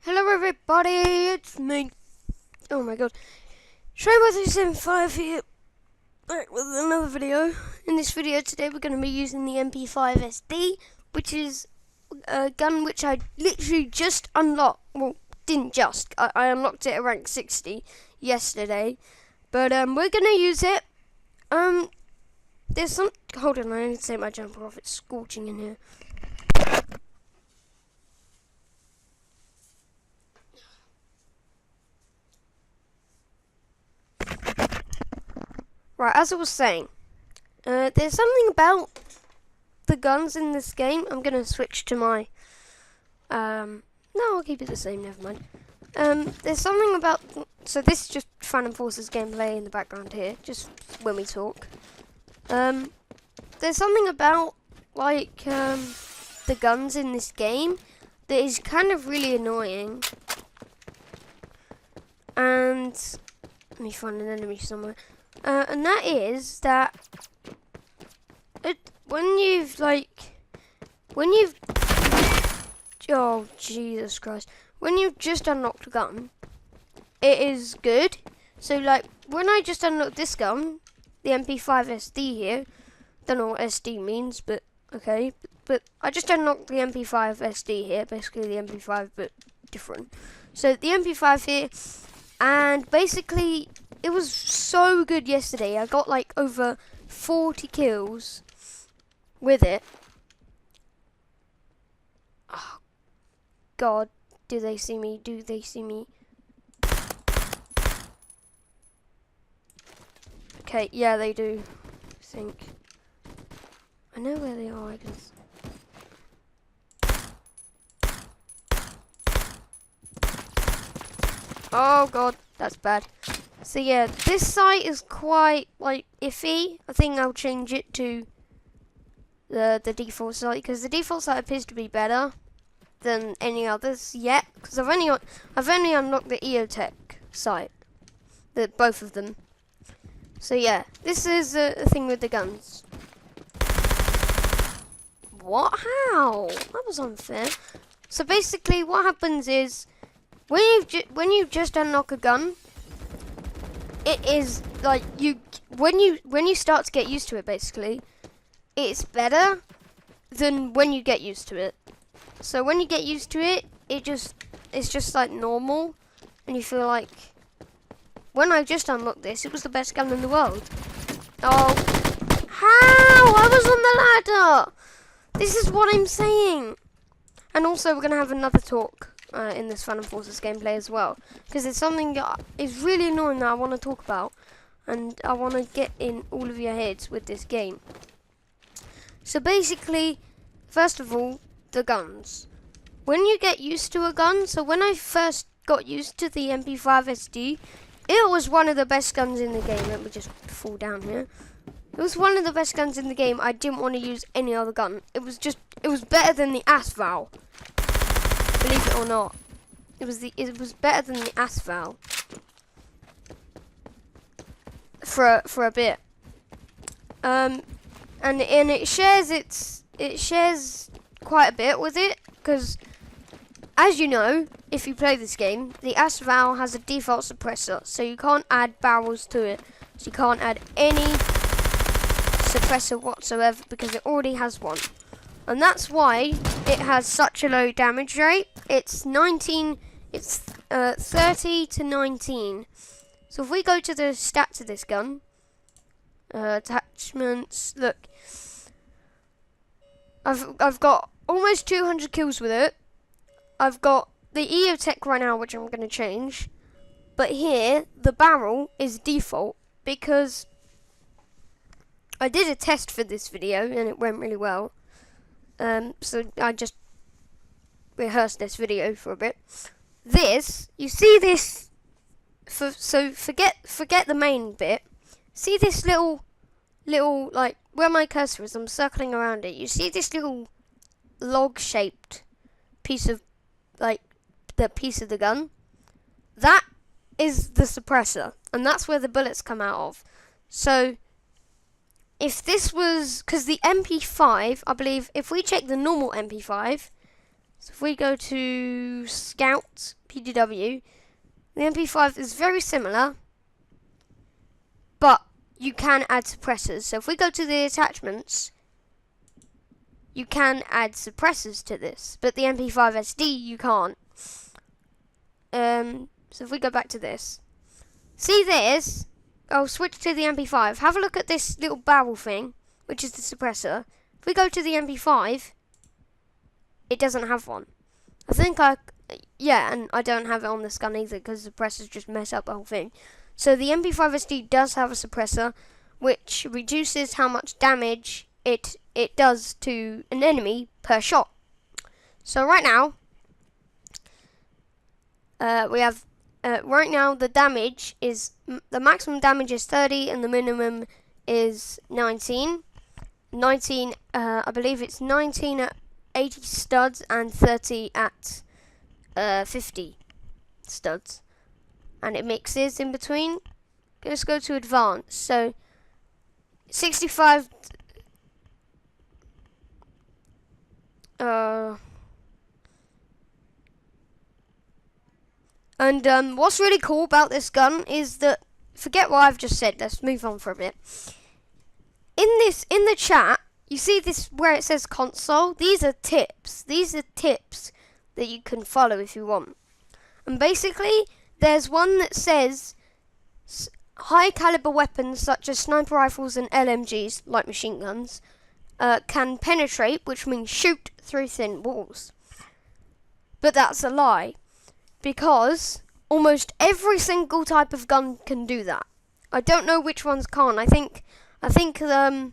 Hello everybody, it's me. Oh my god. Showboy375 here. Back with another video. In this video today we're going to be using the MP5 SD, which is a gun which I literally just unlocked. Well, didn't just. I unlocked it at rank 60 yesterday. But we're going to use it. There's some... Hold on, I need to take my jumper off. It's scorching in here. Right, as I was saying, there's something about the guns in this game. I'm going to switch to my... no, I'll keep it the same, never mind. There's something about... So this is just Phantom Forces gameplay in the background here, just when we talk. There's something about, like, the guns in this game that is kind of really annoying. And... Let me find an enemy somewhere. And that is that when you've oh Jesus Christ, when you've just unlocked a gun, it is good. So like when I just unlocked this gun, the MP5 SD here, don't know what SD means, but okay, but I just unlocked the MP5 SD here, basically the MP5 but different. So the MP5 here, and basically it was so good yesterday. I got like over 40 kills with it. Oh, God, do they see me? Do they see me? Okay, yeah, they do. I think. I know where they are, I guess. Oh, God, that's bad. So yeah, this site is quite like iffy. I think I'll change it to the default site because the default site appears to be better than any others yet. Because I've only unlocked the EOTech site, both of them. So yeah, this is a thing with the guns. What? How? That was unfair. So basically, what happens is when you just unlock a gun. It is like when you start to get used to it, basically, it's better than when you get used to it. So when you get used to it, it's just like normal, and you feel like when I just unlocked this, it was the best gun in the world. Oh, how? I was on the ladder. This is what I'm saying. And also, we're gonna have another talk. In this Phantom Forces gameplay as well, because it's something that is really annoying that I want to talk about, and I want to get in all of your heads with this game. So basically, first of all, the guns. When you get used to a gun, so when I first got used to the MP5 SD, it was one of the best guns in the game. Let me just fall down here. It was one of the best guns in the game. I didn't want to use any other gun. It was better than the Asval. Believe it or not, it was better than the Asval for a bit. And it shares quite a bit with it, because as you know, if you play this game, the Asval has a default suppressor, so you can't add barrels to it. So you can't add any suppressor whatsoever because it already has one. And that's why it has such a low damage rate. It's 30 to 19. So if we go to the stats of this gun, attachments, look. I've got almost 200 kills with it. I've got the EOTech right now, which I'm going to change. But here, the barrel is default because I did a test for this video and it went really well. So I just rehearsed this video for a bit. This, you see this, so forget the main bit. See this little, like, where my cursor is, I'm circling around it. You see this little log-shaped piece of, like, the piece of the gun? That is the suppressor, and that's where the bullets come out of. So if this was, because the MP5, I believe, if we check the normal MP5, So if we go to Scout PDW, the MP5 is very similar, but you can add suppressors. So if we go to the attachments, you can add suppressors to this, but the MP5 SD you can't. So if we go back to this, see this? I'll switch to the MP5. Have a look at this little barrel thing, which is the suppressor. If we go to the MP5, it doesn't have one. And I don't have it on this gun either because the suppressors just mess up the whole thing. So the MP5 SD does have a suppressor, which reduces how much damage it does to an enemy per shot. So right now, we have right now the damage is the maximum damage is 30 and the minimum is 19. I believe it's 19 at 80 studs and 30 at 50 studs, and it mixes in between. Let's go to advanced. So 65. And what's really cool about this gun is that, forget what I've just said, let's move on for a bit. In the chat, you see this where it says console? These are tips. These are tips that you can follow if you want. And basically, there's one that says high caliber weapons such as sniper rifles and LMGs, like machine guns, can penetrate, which means shoot through thin walls. But that's a lie, because almost every single type of gun can do that. I don't know which ones can't. I think some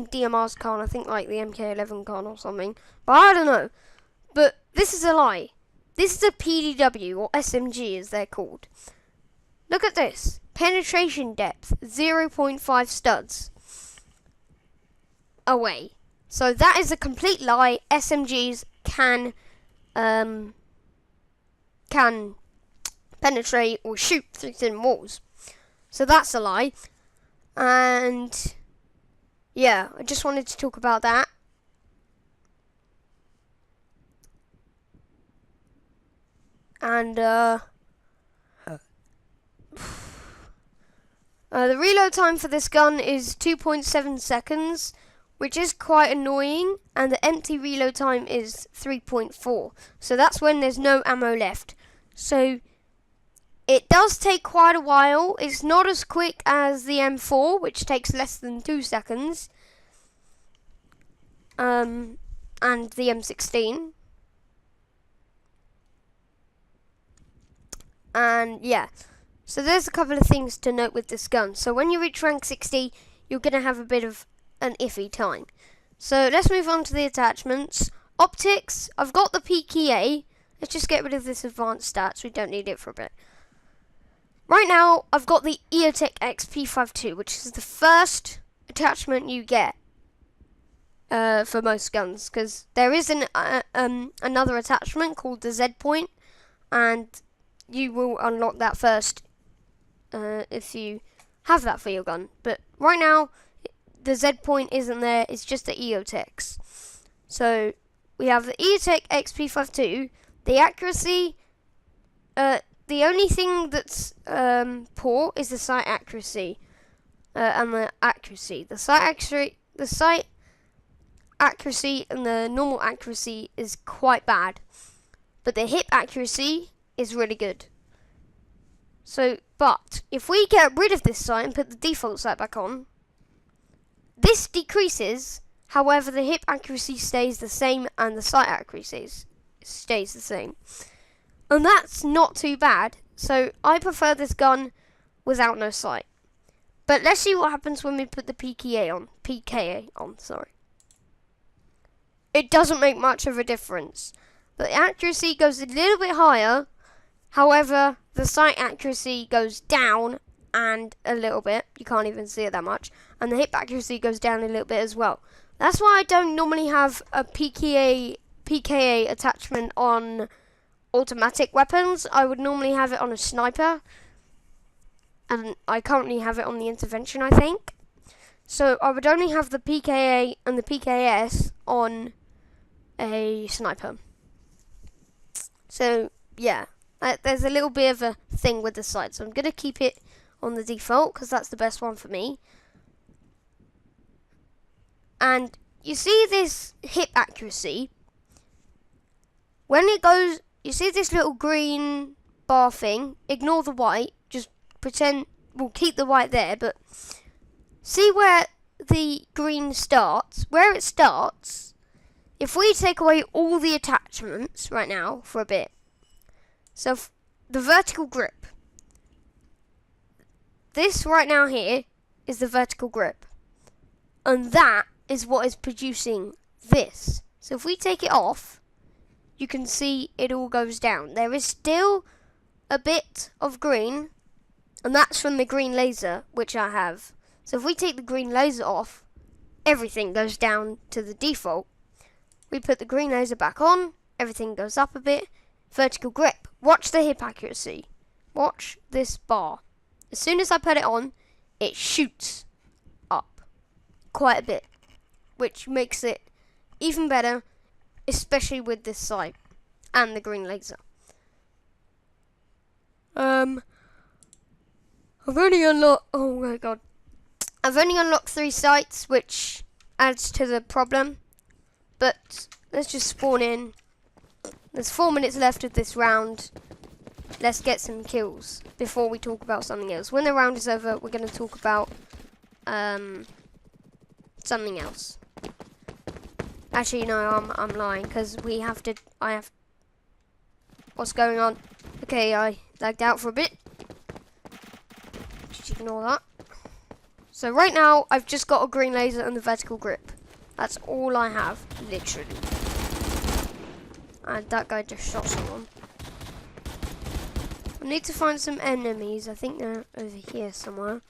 DMRs can't. I think like the MK11 can't or something. But I don't know. But this is a lie. This is a PDW or SMG as they're called. Look at this. Penetration depth 0.5 studs away. So that is a complete lie. SMGs can penetrate or shoot through thin walls. So that's a lie. And yeah, I just wanted to talk about that. And the reload time for this gun is 2.7 seconds, which is quite annoying, and the empty reload time is 3.4. So that's when there's no ammo left. So it does take quite a while. It's not as quick as the M4, which takes less than 2 seconds, and the M16. And yeah, so there's a couple of things to note with this gun. So when you reach rank 60, you're going to have a bit of an iffy time. So let's move on to the attachments. Optics, I've got the PKA. Let's just get rid of this advanced stats. We don't need it for a bit. Right now, I've got the EOTech XP52, which is the first attachment you get for most guns, because there is another attachment called the Z point, and you will unlock that first if you have that for your gun. But right now, the Z point isn't there, it's just the EOTechs. So we have the EOTech XP52. The accuracy, the only thing that's poor is the sight accuracy and the accuracy. The sight accuracy and the normal accuracy is quite bad, but the hip accuracy is really good. So, but if we get rid of this sight and put the default sight back on, this decreases. However, the hip accuracy stays the same and the sight accuracy stays the same. And that's not too bad. So I prefer this gun without no sight. But let's see what happens when we put the PKA on, sorry. It doesn't make much of a difference. The accuracy goes a little bit higher. However, the sight accuracy goes down and a little bit. You can't even see it that much. And the hip accuracy goes down a little bit as well. That's why I don't normally have a PKA attachment on automatic weapons. I would normally have it on a sniper. And I currently have it on the intervention, I think. So I would only have the PKA and the PKS on a sniper. So yeah, there's a little bit of a thing with the sight. So I'm going to keep it on the default because that's the best one for me. And you see this hip accuracy. When it goes, you see this little green bar thing. Ignore the white. Just pretend, we'll keep the white there, but see where the green starts? Where it starts, if we take away all the attachments right now for a bit, so the vertical grip, this right now here is the vertical grip, and that is what is producing this. So if we take it off, you can see it all goes down. There is still a bit of green, and that's from the green laser, which I have. So if we take the green laser off, everything goes down to the default. We put the green laser back on, everything goes up a bit. Vertical grip. Watch the hip accuracy. Watch this bar. As soon as I put it on, it shoots up quite a bit, which makes it even better, especially with this sight and the green laser. I've only unlocked, oh my god, I've only unlocked 3 sights, which adds to the problem, but let's just spawn in. There's 4 minutes left of this round. Let's get some kills before we talk about something else. When the round is over, we're going to talk about something else. Actually, no, I'm lying, because what's going on? Okay, I lagged out for a bit. Just ignore that. So right now, I've just got a green laser and the vertical grip. That's all I have, literally. And that guy just shot someone. I need to find some enemies. I think they're over here somewhere.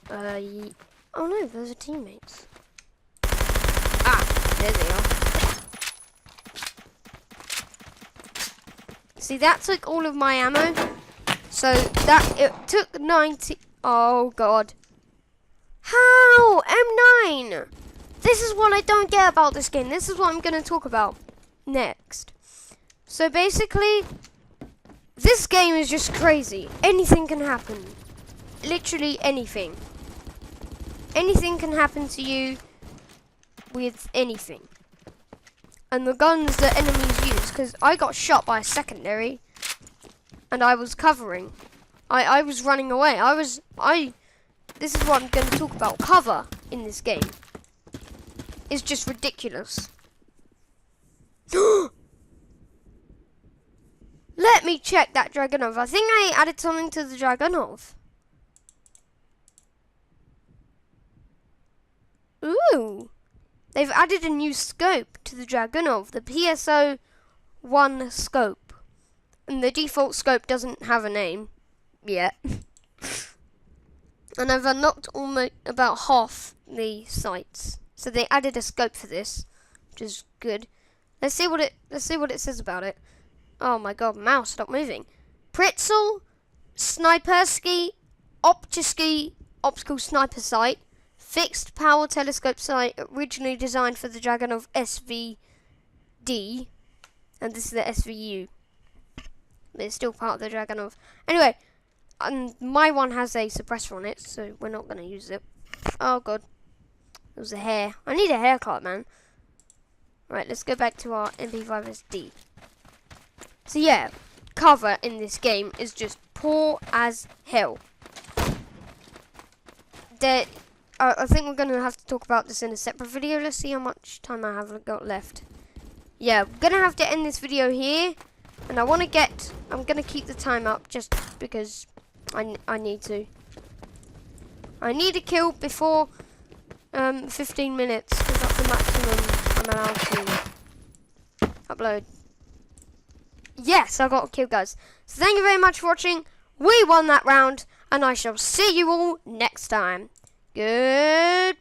Oh no, those are teammates. There they are. See, that took all of my ammo. So it took 90. Oh god. How? M9! This is what I don't get about this game. This is what I'm going to talk about next. So basically, this game is just crazy. Anything can happen. Literally anything. Anything can happen to you with anything. And the guns that enemies use, because I got shot by a secondary and I was covering. I was running away. This is what I'm going to talk about. Cover in this game is just ridiculous. Let me check that Dragunov. I think I added something to the Dragunov. Ooh. They've added a new scope to the Dragunov, the PSO-1 scope. And the default scope doesn't have a name yet. And I've unlocked almost about half the sights. So they added a scope for this, which is good. Let's see what it says about it. Oh my god, mouse, stop moving. Pritzel, Snipersky, optical sniper sight, fixed power telescope sight, originally designed for the Dragunov SVD, and this is the SVU. But it's still part of the Dragunov. Anyway, my one has a suppressor on it, so we're not going to use it. Oh god, it was a hair. I need a haircut, man. Right, let's go back to our MP5SD. So yeah, cover in this game is just poor as hell. I think we're going to have to talk about this in a separate video. Let's see how much time I have got left. Yeah, we're going to have to end this video here. And I'm going to keep the time up just because I need to. I need a kill before 15 minutes, because that's the maximum I'm allowed to upload. Yes, I got a kill, guys. So thank you very much for watching. We won that round, and I shall see you all next time. Goodbye!